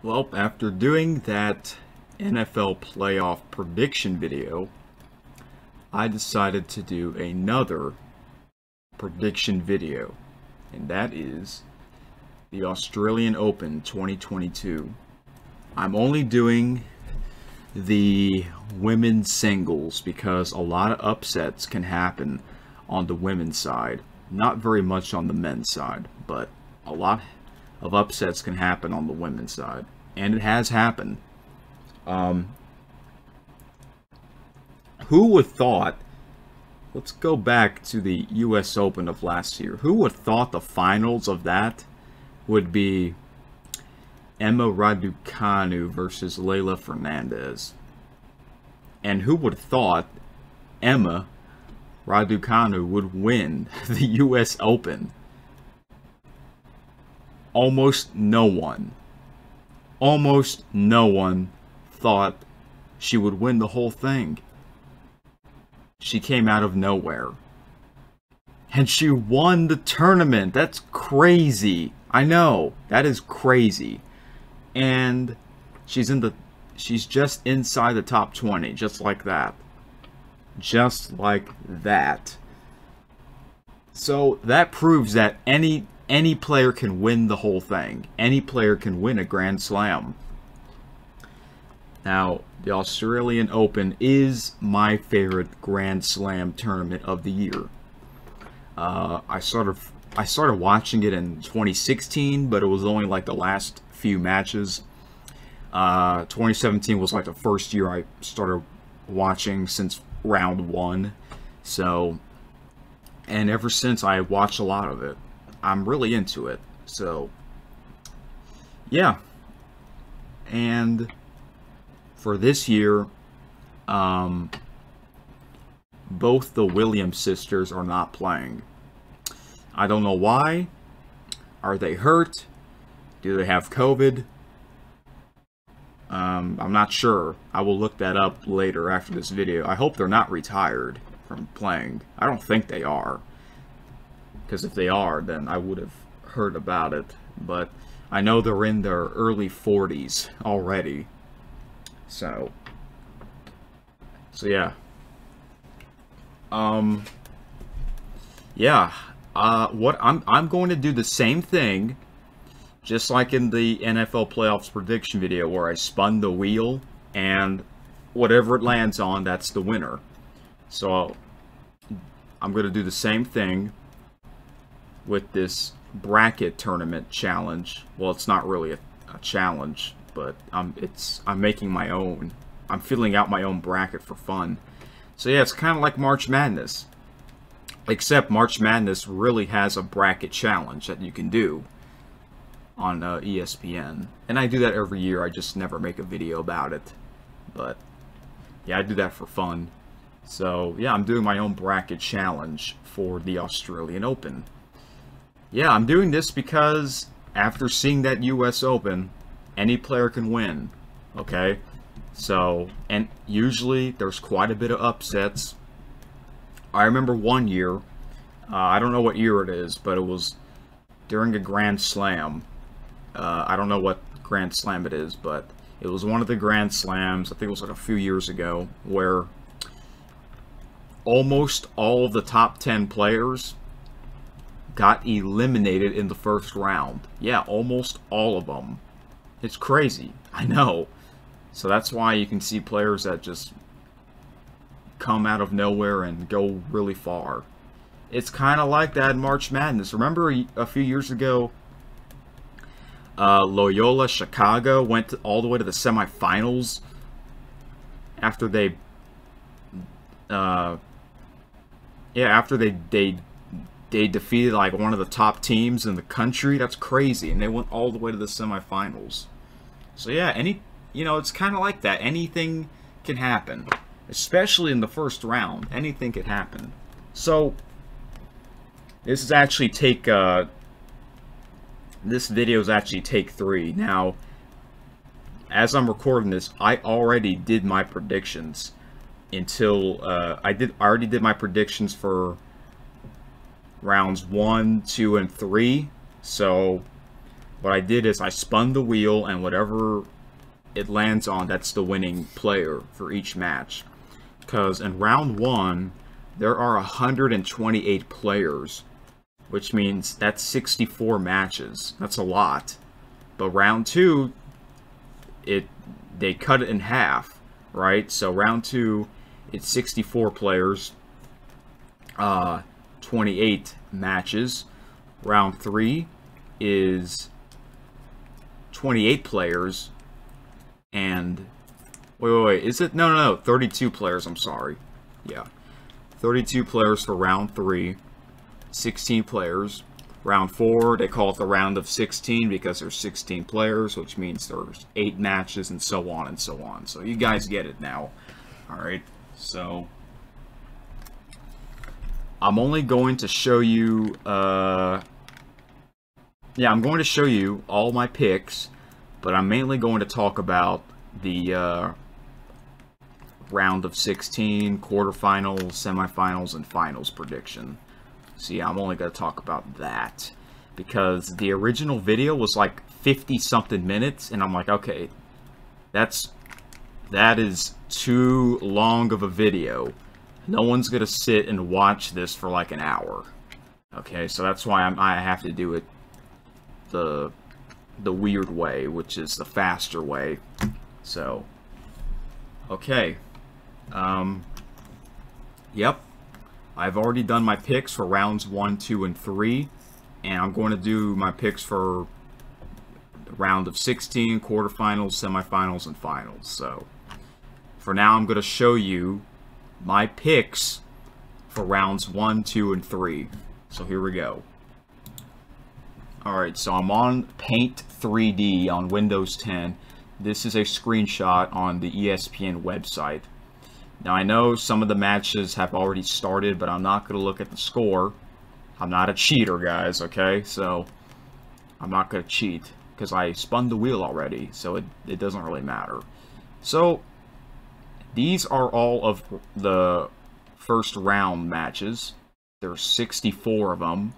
Well, after doing that NFL playoff prediction video, I decided to do another prediction video, and that is the Australian Open 2022. I'm only doing the women's singles because a lot of upsets can happen on the women's side. Not very much on the men's side, but a lot of upsets can happen on the women's side. And it has happened. Who would thought, let's go back to the US Open of last year. Who would thought the finals of that would be Emma Raducanu versus Leylah Fernandez? And who would have thought Emma Raducanu would win the US Open? Almost no one. Almost no one thought she would win the whole thing. She came out of nowhere. And she won the tournament. That's crazy. I know. That is crazy. And she's just inside the top 20, just like that. Just like that. So that proves that any player can win the whole thing. Any player can win a Grand Slam. Now, the Australian Open is my favorite Grand Slam tournament of the year. I started watching it in 2016, but it was only like the last few matches. 2017 was like the first year I started watching since round 1. So, and ever since I watched a lot of it. I'm really into it. So, yeah. And for this year, both the Williams sisters are not playing. I don't know why. Are they hurt? Do they have COVID? I'm not sure. I will look that up later after this video. I hope they're not retired from playing. I don't think they are. Because if they are, then I would have heard about it. But I know they're in their early 40s already. So yeah. What I'm going to do the same thing, just like in the NFL playoffs prediction video where I spun the wheel and whatever it lands on, that's the winner. So I'm going to do the same thing with this bracket tournament challenge. Well, it's not really a challenge, but I'm making my own. I'm filling out my own bracket for fun. So yeah, it's kind of like March Madness. Except March Madness really has a bracket challenge that you can do on ESPN. And I do that every year, I just never make a video about it. But yeah, I do that for fun. So yeah, I'm doing my own bracket challenge for the Australian Open. Yeah, I'm doing this because after seeing that US Open, any player can win, okay? So, and usually there's quite a bit of upsets. I remember one year, I don't know what year it is, but it was during a Grand Slam. I don't know what Grand Slam it is, but it was one of the Grand Slams, I think it was like a few years ago, where almost all of the top 10 players got eliminated in the first round. Yeah, almost all of them. It's crazy. I know. So that's why you can see players that just come out of nowhere and go really far. It's kind of like that in March Madness. Remember a few years ago, Loyola Chicago went all the way to the semifinals after they they defeated like one of the top teams in the country. That's crazy. And they went all the way to the semifinals. So yeah, it's kind of like that. Anything can happen, especially in the first round. Anything could happen. So this is actually this video is actually take 3. Now, as I'm recording this, I already did my predictions until I already did my predictions for rounds 1, 2, and 3. So what I did is I spun the wheel, and whatever it lands on, that's the winning player for each match. Because in round 1, there are 128 players, which means that's 64 matches. That's a lot. But round 2, they cut it in half, right? So round 2, it's 64 players, 28 matches. Round 3 is 28 players, and wait, is it? No, 32 players, I'm sorry. Yeah, 32 players for round 3, 16 players. Round 4, they call it the round of 16 because there's 16 players, which means there's 8 matches, and so on and so on. So you guys get it now. Alright, so I'm only going to show you, I'm going to show you all my picks, but I'm mainly going to talk about the round of 16, quarterfinals, semifinals, and finals prediction. So yeah, I'm only going to talk about that, because the original video was like 50-something minutes, and I'm like, okay, that is too long of a video. No one's going to sit and watch this for like an hour. Okay, so that's why I have to do it the weird way, which is the faster way. So, okay. Yep. I've already done my picks for rounds 1, 2, and 3. And I'm going to do my picks for the round of 16, quarterfinals, semifinals, and finals. So, for now, I'm going to show you my picks for rounds 1, 2, and 3. So here we go. Alright, so I'm on Paint 3D on Windows 10. This is a screenshot on the ESPN website. Now I know some of the matches have already started, but I'm not going to look at the score. I'm not a cheater, guys, okay? So I'm not going to cheat because I spun the wheel already, so it doesn't really matter. So these are all of the first round matches. There's 64 of them.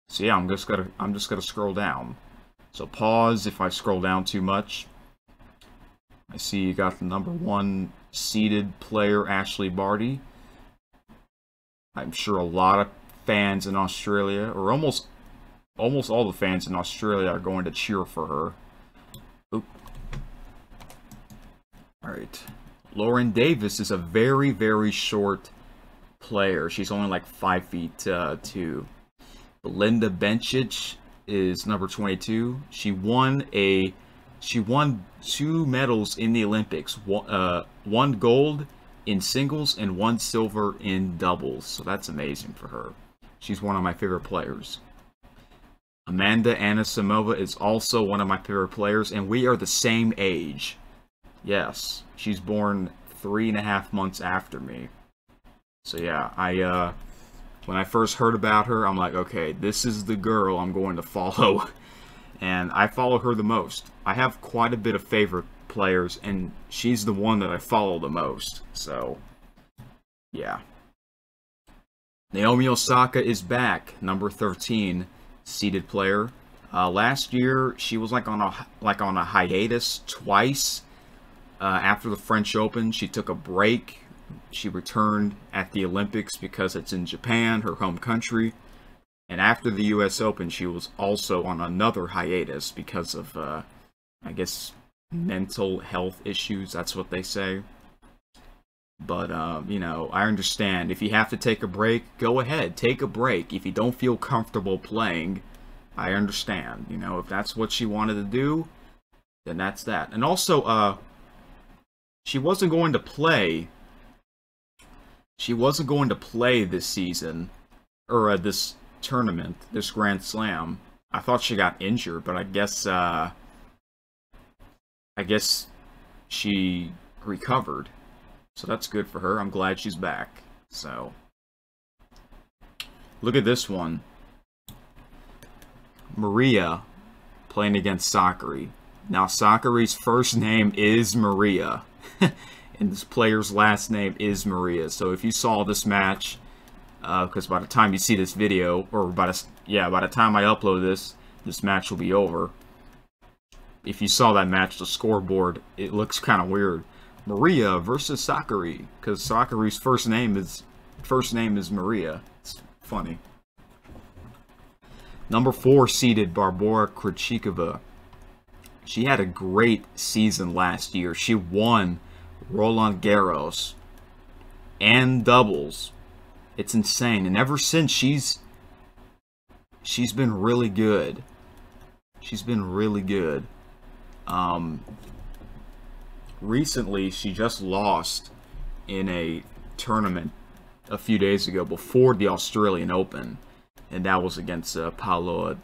So yeah, I'm just gonna scroll down. So pause if I scroll down too much. I see you got the number 1 seeded player, Ashley Barty. I'm sure a lot of fans in Australia, or almost all the fans in Australia, are going to cheer for her. Oop. All right. Lauren Davis is a very, very short player. She's only like 5'2". Belinda Bencic is number 22. She won 2 medals in the Olympics. 1 gold in singles and 1 silver in doubles. So that's amazing for her. She's one of my favorite players. Amanda Anisimova is also one of my favorite players, and we are the same age. Yes, she's born 3.5 months after me. So yeah, when I first heard about her, I'm like, okay, this is the girl I'm going to follow. And I follow her the most. I have quite a bit of favorite players, and she's the one that I follow the most. So, yeah. Naomi Osaka is back, number 13, seeded player. Last year, she was like on a hiatus twice. After the French Open, she took a break. She returned at the Olympics because it's in Japan, her home country. And after the US Open, she was also on another hiatus because of, I guess, mental health issues. That's what they say. But, you know, I understand. If you have to take a break, go ahead. Take a break. If you don't feel comfortable playing, I understand. You know, if that's what she wanted to do, then that's that. And also, she wasn't going to play. She wasn't going to play this season, or this tournament, this Grand Slam. I thought she got injured, but I guess she recovered. So that's good for her. I'm glad she's back. So, look at this one. Maria playing against Sakkari. Now, Sakkari's first name is Maria. And this player's last name is Maria. So if you saw this match, because by the time you see this video, or by the time I upload this, this match will be over. If you saw that match, the scoreboard, it looks kind of weird. Maria versus Sakari, because Sakari's first name is Maria. It's funny. Number 4 seeded Barbora Krejcikova. She had a great season last year. She won Roland Garros and doubles. It's insane, and ever since she's been really good. She's been really good. Recently, she just lost in a tournament a few days ago before the Australian Open, and that was against Paola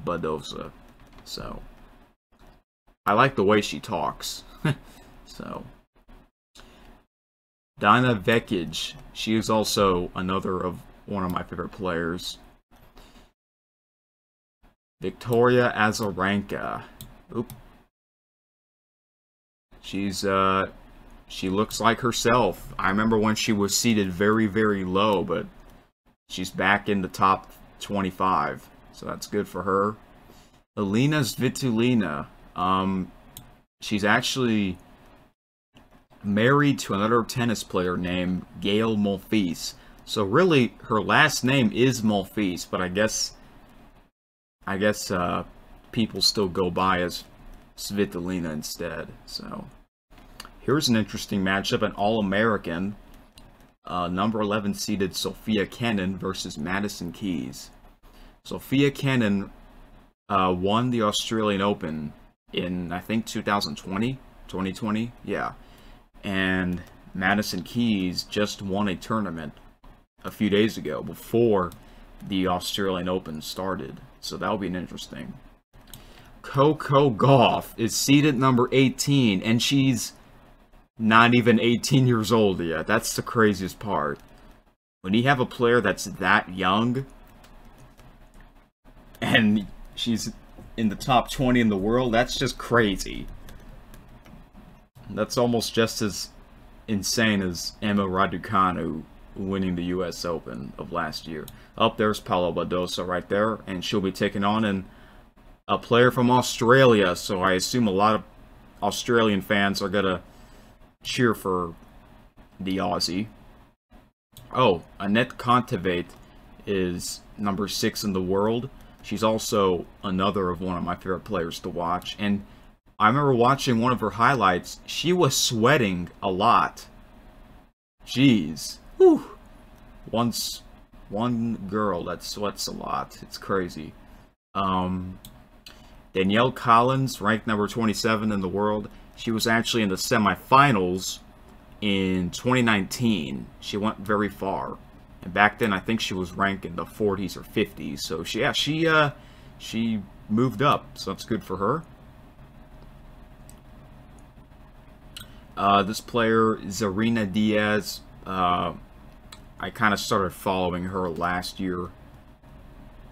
Badosa. So, I like the way she talks. So, Dina Vekic, she is also another of one of my favorite players. Victoria Azarenka. Oop. She looks like herself. I remember when she was seated very, very low, but she's back in the top 25, so that's good for her. Elina Svitolina. She's actually married to another tennis player named Gael Monfils. So really, her last name is Monfils, but I guess people still go by as Svitolina instead. So here's an interesting matchup, an All-American. Number 11 seeded Sofia Kenin versus Madison Keys. Sofia Kenin won the Australian Open in, I think, 2020, yeah. And Madison Keys just won a tournament a few days ago before the Australian Open started. So that'll be an interesting. Coco Gauff is seeded number 18, and she's not even 18 years old yet. That's the craziest part. When you have a player that's that young, and she's in the top 20 in the world, that's just crazy. That's almost just as insane as Emma Raducanu winning the US Open of last year. Up there's Paola Badosa right there, and she'll be taking on a player from Australia, so I assume a lot of Australian fans are gonna cheer for the Aussie. Oh, Annette Kontaveit is number 6 in the world. She's also another of one of my favorite players to watch, and I remember watching one of her highlights. She was sweating a lot. Jeez. Whew. One girl that sweats a lot. It's crazy. Danielle Collins, ranked number 27 in the world. She was actually in the semifinals in 2019. She went very far. And back then, I think she was ranked in the 40s or 50s. So, she moved up. So, that's good for her. This player, Zarina Diaz, I kind of started following her last year.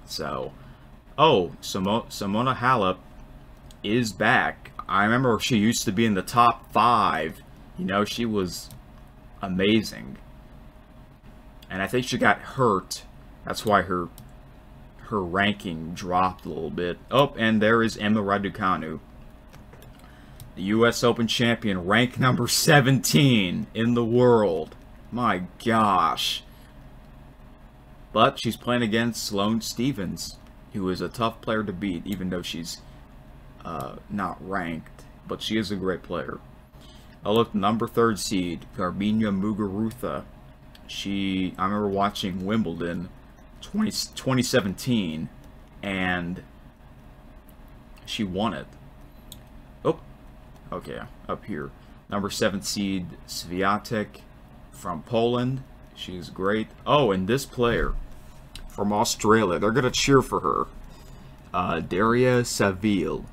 So, oh, Simona Halep is back. I remember she used to be in the top 5. You know, she was amazing. And I think she got hurt. That's why her ranking dropped a little bit. Oh, and there is Emma Raducanu. The US Open champion, ranked number 17 in the world. My gosh. But she's playing against Sloane Stephens, who is a tough player to beat, even though she's not ranked. But she is a great player. I looked number 3rd seed, Garbiñe Muguruza. I remember watching Wimbledon 2017, and she won it. Oh, okay, up here. Number 7 seed, Swiatek from Poland. She's great. Oh, and this player from Australia, they're going to cheer for her. Daria Saville.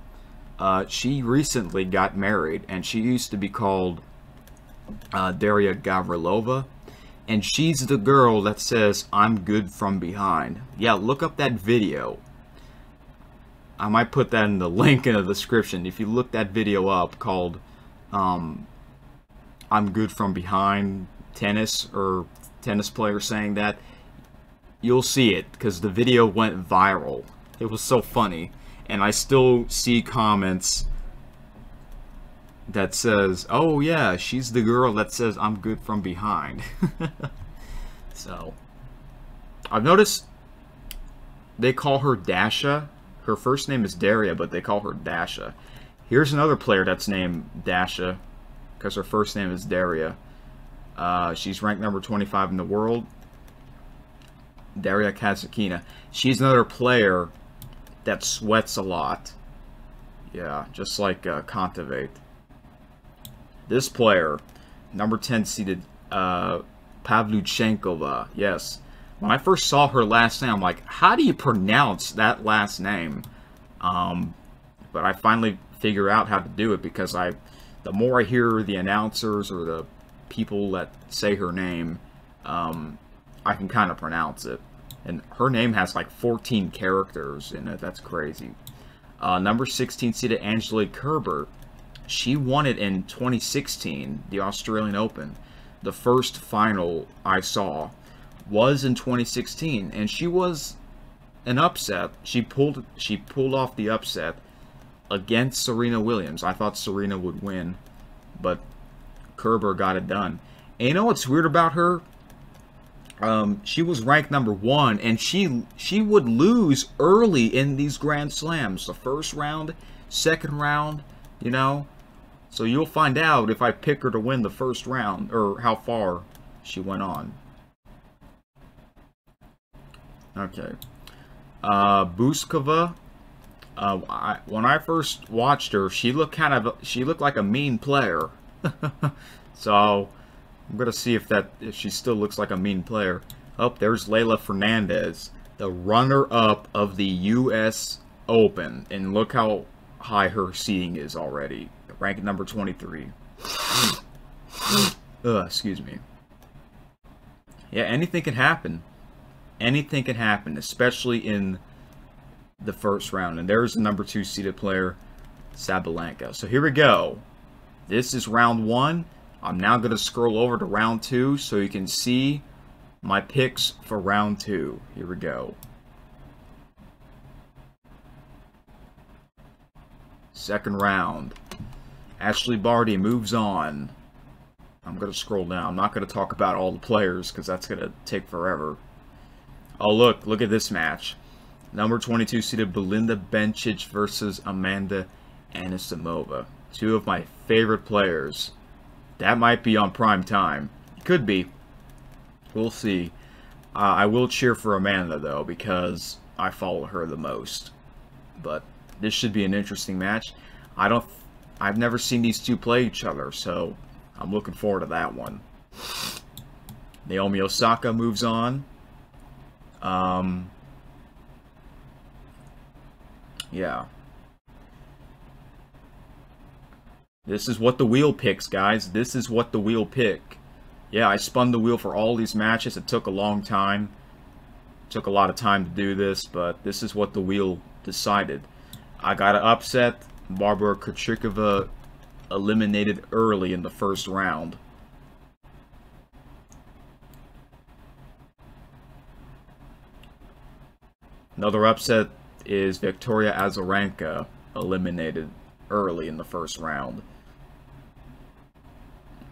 She recently got married, and she used to be called Daria Gavrilova. And she's the girl that says, "I'm good from behind." Yeah, look up that video. I might put that in the link in the description. If you look that video up called I'm good from behind tennis, or tennis player saying that, you'll see it, because the video went viral. It was so funny. And I still see comments that says, oh yeah, she's the girl that says I'm good from behind. So, I've noticed they call her Dasha. Her first name is Daria, but they call her Dasha. Here's another player that's named Dasha, because her first name is Daria. She's ranked number 25 in the world. Daria Kasatkina. She's another player that sweats a lot. Yeah, just like Kontaveit. This player, number 10 seeded Pavlyuchenkova. Yes. When I first saw her last name, I'm like, how do you pronounce that last name? But I finally figured out how to do it because the more I hear the announcers or the people that say her name, I can kind of pronounce it. And her name has like 14 characters in it. That's crazy. Number 16 seeded Angelique Kerber. She won it in 2016, the Australian Open. The first final I saw was in 2016, and she was an upset. She pulled off the upset against Serena Williams. I thought Serena would win, but Kerber got it done. And you know what's weird about her? She was ranked number 1, and she would lose early in these Grand Slams. The first round, second round, you know. So you'll find out if I pick her to win the first round, or how far she went on. Okay. Bouzkova. When I first watched her, she looked like a mean player. So I'm gonna see if she still looks like a mean player. Oh, there's Leylah Fernandez, the runner-up of the U.S. Open, and look how high her seeding is already. Ranked number 23. Excuse me. Yeah, anything can happen. Anything can happen, especially in the first round. And there's the number 2 seeded player, Sabalenka. So here we go. This is round 1. I'm now going to scroll over to round 2 so you can see my picks for round 2. Here we go. Second round. Ashley Barty moves on. I'm going to scroll down. I'm not going to talk about all the players because that's going to take forever. Oh, look at this match. Number 22 seeded Belinda Bencic versus Amanda Anisimova. Two of my favorite players. That might be on prime time. Could be. We'll see. I will cheer for Amanda, though, because I follow her the most. But this should be an interesting match. I've never seen these two play each other, so I'm looking forward to that one. Naomi Osaka moves on. Yeah. This is what the wheel picks, guys. This is what the wheel pick. Yeah, I spun the wheel for all these matches. It took a long time. It took a lot of time to do this, but this is what the wheel decided. I got an upset. Barbara Krejcikova eliminated early in the first round. Another upset is Victoria Azarenka eliminated early in the first round.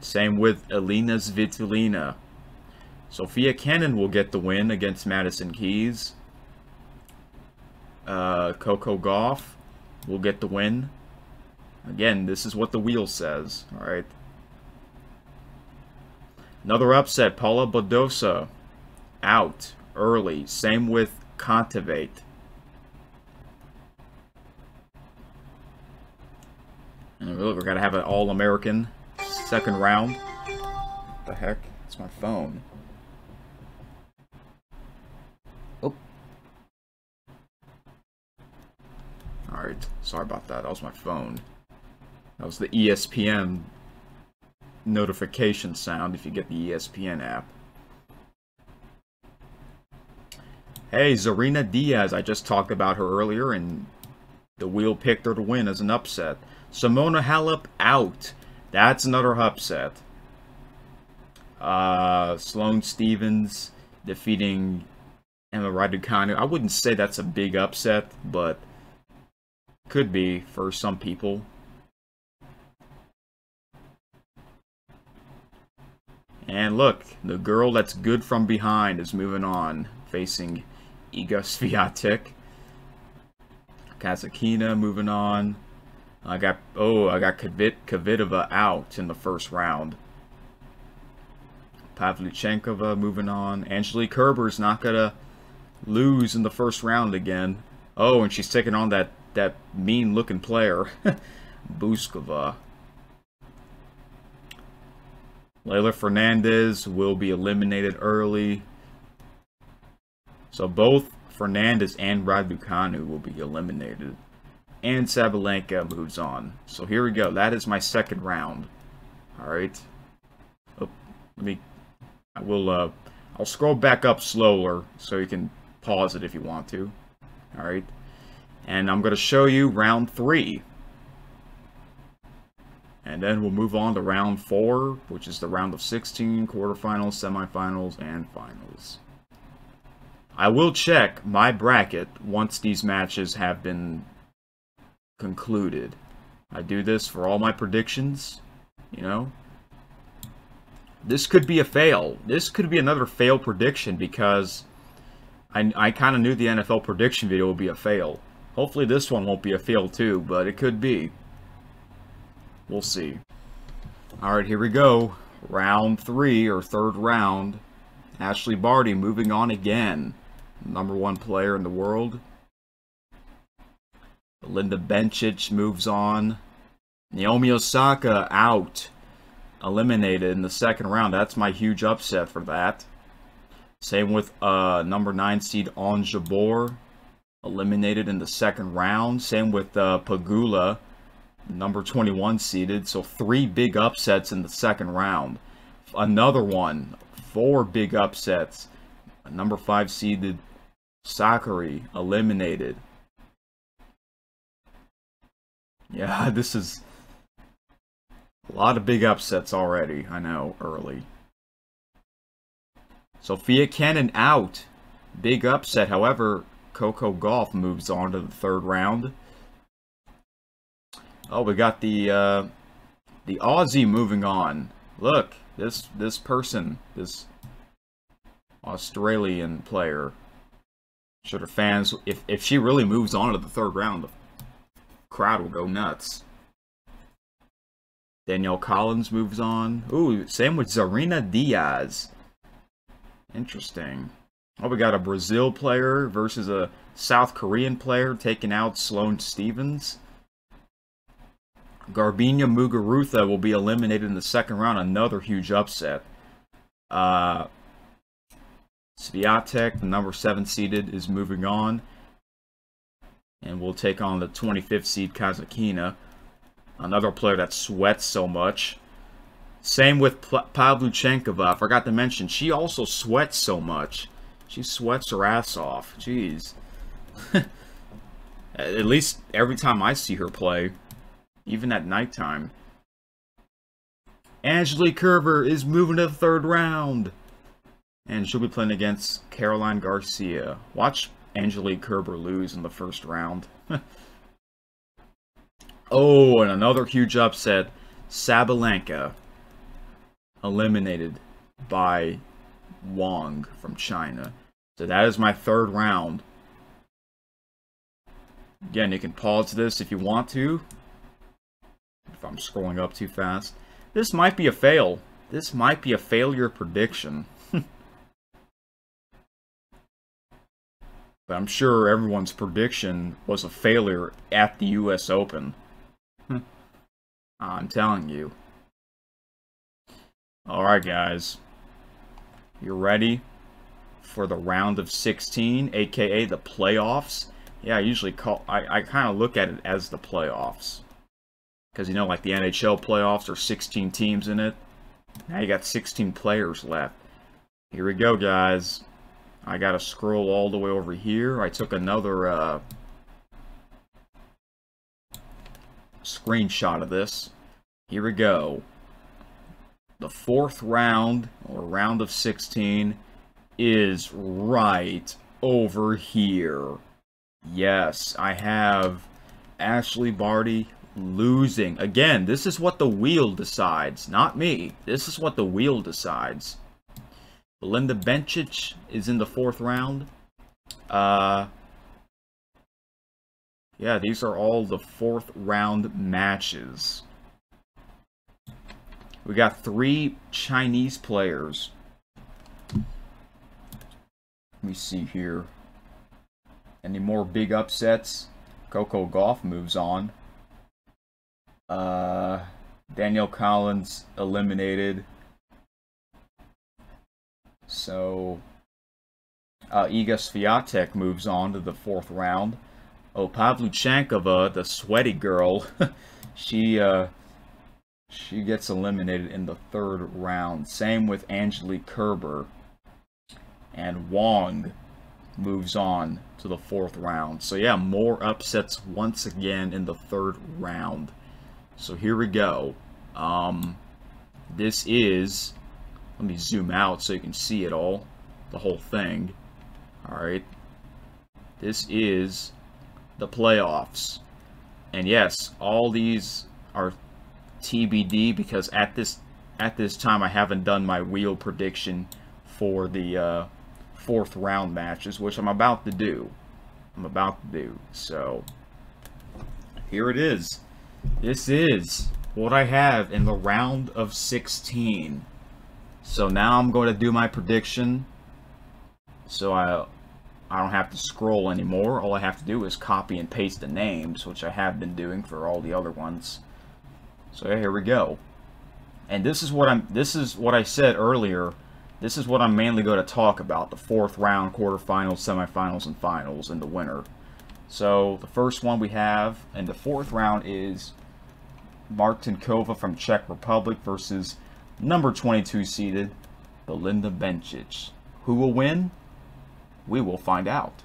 Same with Elina Svitolina. Sofia Kenin will get the win against Madison Keys. Coco Gauff will get the win. Again, this is what the wheel says. Alright. Another upset, Paula Badosa out early. Same with Kontaveit. And look, we're gonna have an All-American second round. What the heck? It's my phone. Oh. Alright, sorry about that. That was my phone. That was the ESPN notification sound if you get the ESPN app. Hey, Zarina Diaz. I just talked about her earlier, and the wheel picked her to win as an upset. Simona Halep out. That's another upset. Sloane Stephens defeating Emma Raducanu. I wouldn't say that's a big upset, but Could be for some people. And look, the girl that's good from behind is moving on, facing Iga Swiatek. Kasatkina moving on. I got Kvitova out in the first round. Pavlyuchenkova moving on. Angelique Kerber's not gonna lose in the first round again. Oh, and she's taking on that mean-looking player, Buskova. Leylah Fernandez will be eliminated early. So both Fernandez and Raducanu will be eliminated. And Sabalenka moves on. So here we go. That is my second round. Alright. Oh, I'll scroll back up slower so you can pause it if you want to. Alright. And I'm going to show you round 3. And then we'll move on to round 4, which is the round of 16, quarterfinals, semifinals, and finals. I will check my bracket once these matches have been concluded. I do this for all my predictions, you know. This could be a fail. This could be another fail prediction because I kind of knew the NFL prediction video would be a fail. Hopefully this one won't be a fail too, but it could be. We'll see. Alright, here we go. Round 3, or third round. Ashley Barty moving on again. #1 player in the world. Belinda Bencic moves on. Naomi Osaka out. Eliminated in the second round. That's my huge upset for that. Same with #9 seed Ons Jabeur. Eliminated in the second round. Same with Pegula. #21 seeded. So 3 big upsets in the second round. Another one. 4 big upsets. #5 seeded Sakkari eliminated. Yeah, this is a lot of big upsets already, I know, early. Sophia Kenin out. Big upset, however, Coco Gauff moves on to the third round. Oh, we got the Aussie moving on. Look, this person, this Australian player. Should her fans, if she really moves on to the third round, the crowd will go nuts. Danielle Collins moves on. Ooh, same with Zarina Diaz. Interesting. Oh, we got a Brazil player versus a South Korean player taking out Sloane Stephens. Garbiñe Muguruza will be eliminated in the second round. Another huge upset. Swiatek, the #7 seeded, is moving on. And we'll take on the 25th seed Kasatkina. Another player that sweats so much. Same with Pavlyuchenkova. I forgot to mention, she also sweats so much. She sweats her ass off. Jeez. At least every time I see her play. Even at nighttime. Angelique Kerber is moving to the third round. And she'll be playing against Caroline Garcia. Watch Angelique Kerber lose in the first round. Oh, and another huge upset. Sabalenka eliminated by Wang from China. So that is my third round. Again, you can pause this if you want to. If I'm scrolling up too fast. This might be a fail. This might be a failure prediction. But I'm sure everyone's prediction was a failure at the US Open. I'm telling you. Alright guys. You ready for the round of 16, aka the playoffs? Yeah, I usually I kind of look at it as the playoffs. Because, you know, like the NHL playoffs are 16 teams in it. Now you got 16 players left. Here we go, guys. I gotta scroll all the way over here. I took another screenshot of this. Here we go. The fourth round, or round of 16, is right over here. Yes, I have Ashley Barty losing. Again, this is what the wheel decides, not me. This is what the wheel decides. Belinda Bencic is in the 4th round. Yeah, these are all the 4th round matches. We got 3 Chinese players. Let me see here. Any more big upsets? Coco Gauff moves on. Danielle Collins eliminated. So, Iga Swiatek moves on to the 4th round. Oh, Pavlyuchenkova, the sweaty girl, she gets eliminated in the 3rd round. Same with Angelique Kerber. And Wong moves on to the 4th round. So yeah, more upsets once again in the 3rd round. So here we go. This is, let me zoom out so you can see it all, the whole thing. Alright. This is the playoffs. And yes, all these are TBD because at this time I haven't done my wheel prediction for the 4th round matches, which I'm about to do. So here it is. This is what I have in the round of 16. So now I'm going to do my prediction. So I don't have to scroll anymore. All I have to do is copy and paste the names, which I have been doing for all the other ones. So yeah, here we go. And this is what I said earlier. This is what I'm mainly going to talk about, the 4th round, quarterfinals, semifinals, and finals, and the winner. So, the first one we have in the 4th round is Martinkova from Czech Republic versus number 22 seeded Belinda Bencic. Who will win? We will find out.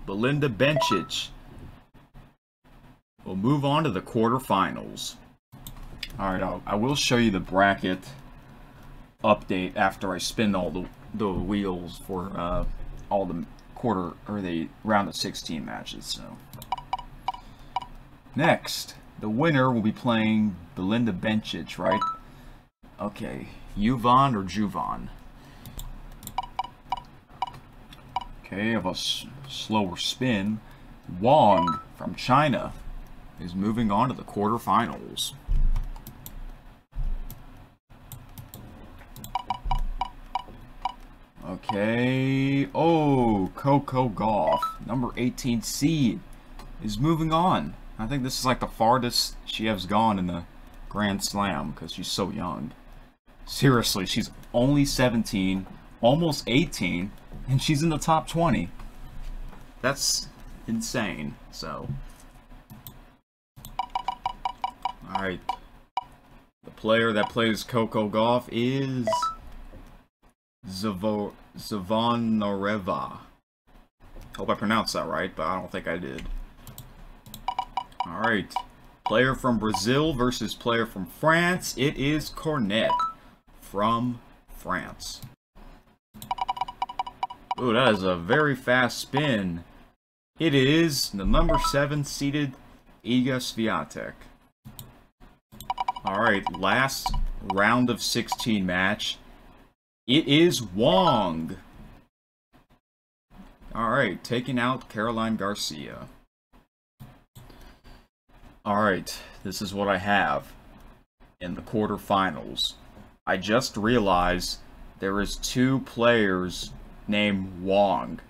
Belinda Bencic will move on to the quarterfinals. Alright, I will show you the bracket update after I spin all the wheels for all the the round of 16 matches. So next, the winner will be playing Belinda Bencic, right? Okay, Yuvon or Juvan? Okay, I have a slower spin. Wong from China is moving on to the quarterfinals. Okay. Oh, Coco Gauff, number 18 seed, is moving on. I think this is like the farthest she has gone in the Grand Slam because she's so young. Seriously, she's only 17, almost 18, and she's in the top 20. That's insane. So, alright. The player that plays Coco Gauff is Zvonareva. Hope I pronounced that right, but I don't think I did. Alright. Player from Brazil versus player from France. It is Cornet from France. Ooh, that is a very fast spin. It is the number 7 seeded Iga Swiatek. Alright, last round of 16 match. It is Wong. Alright, taking out Caroline Garcia. Alright, this is what I have in the quarterfinals. I just realized there is 2 players named Wong,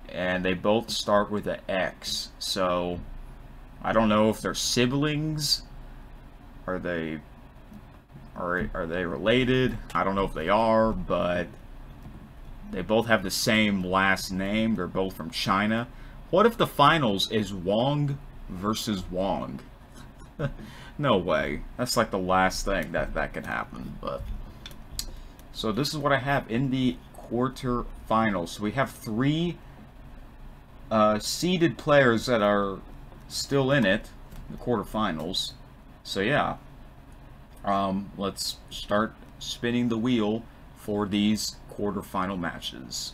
and they both start with an X. So, I don't know if they're siblings. Are they related? I don't know if they are, but they both have the same last name. They're both from China. What if the finals is Wong versus Wong? No way. That's like the last thing that could happen. But so this is what I have in the quarterfinals. So we have 3 seeded players that are still in it, the quarterfinals. So yeah. Let's start spinning the wheel for these quarterfinal matches.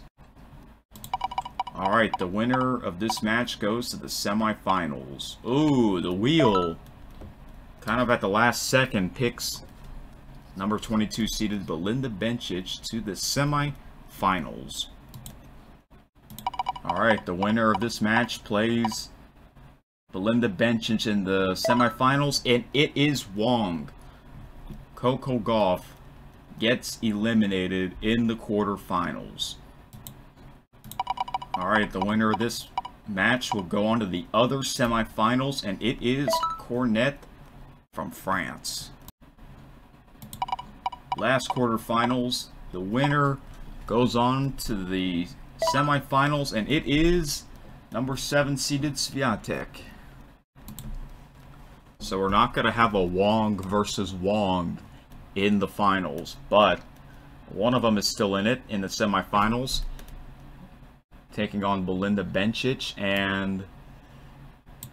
Alright, the winner of this match goes to the semifinals. Ooh, the wheel, kind of at the last second, picks number 22 seeded Belinda Bencic to the semifinals. Alright, the winner of this match plays Belinda Bencic in the semifinals, and it is Wong. Coco Gauff gets eliminated in the quarterfinals. Alright, the winner of this match will go on to the other semifinals, and it is Cornet from France. Last quarterfinals, the winner goes on to the semifinals, and it is number 7 seeded Swiatek. So we're not going to have a Wong versus Wong in the finals, but one of them is still in it in the semifinals, taking on Belinda Bencic, and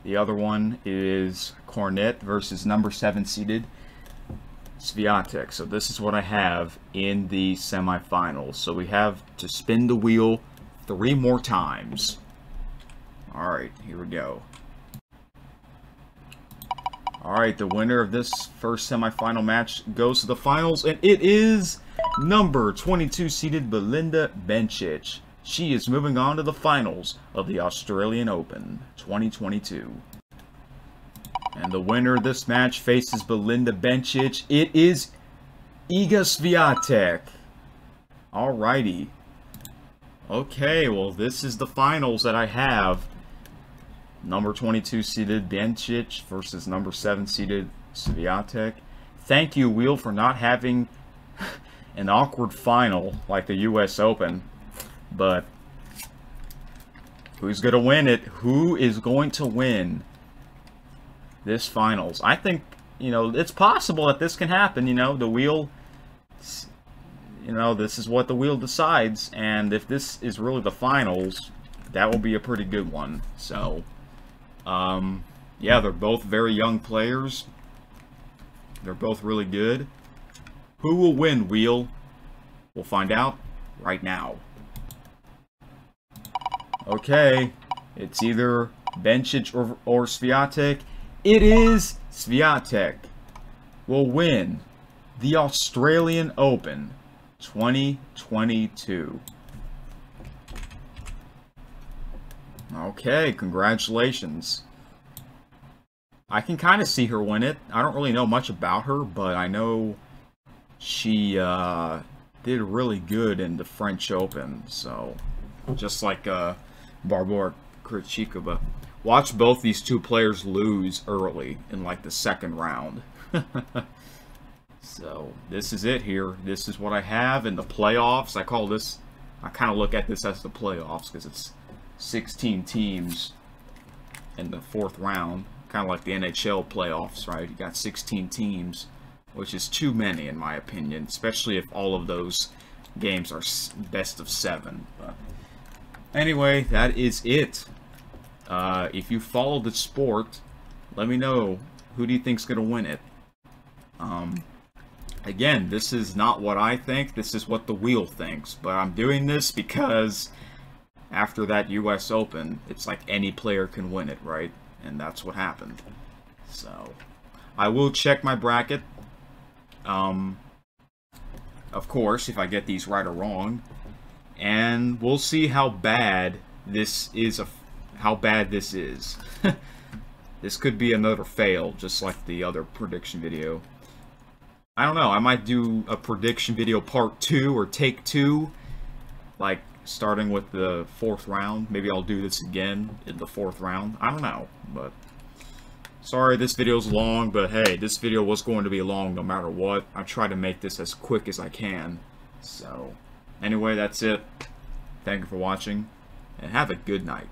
the other one is Cornet versus number 7 seeded Swiatek. So this is what I have in the semifinals. So we have to spin the wheel 3 more times. Alright, here we go. Alright, the winner of this first semifinal match goes to the finals, and it is number 22 seeded Belinda Bencic. She is moving on to the finals of the Australian Open 2022. And the winner of this match faces Belinda Bencic. It is Iga Swiatek. Alrighty. Okay, well, this is the finals that I have. Number 22 seeded Bencic versus number 7 seeded Swiatek. Thank you, Wheel, for not having an awkward final like the US Open. But who's going to win it? Who is going to win this finals? I think, you know, it's possible that this can happen. You know, the wheel, you know, this is what the wheel decides. And if this is really the finals, that will be a pretty good one. So, yeah, they're both very young players. They're both really good. Who will win, Wheel? We'll find out right now. Okay, it's either Bencic or Swiatek. It is Swiatek will win the Australian Open 2022. Okay, congratulations. I can kind of see her win it. I don't really know much about her, but I know she did really good in the French Open. So, just like Barbora Krejcikova. Watch both these two players lose early in like the second round. So this is it here. This is what I have in the playoffs. I kind of look at this as the playoffs because it's 16 teams in the 4th round. Kind of like the NHL playoffs, right? You got 16 teams, which is too many in my opinion, especially if all of those games are best of 7. But anyway, that is it. If you follow the sport, let me know, who do you think's gonna win it? Again, this is not what I think, this is what the wheel thinks, but I'm doing this because after that US Open, it's like any player can win it, right? And that's what happened. So, I will check my bracket. Of course, if I get these right or wrong. And we'll see how bad this is. This could be another fail, just like the other prediction video. I don't know, I might do a prediction video part 2 or take 2, like starting with the 4th round. Maybe I'll do this again in the 4th round. I don't know, but sorry this video's long, but hey, this video was going to be long no matter what. I try to make this as quick as I can. So, anyway, that's it. Thank you for watching, and have a good night.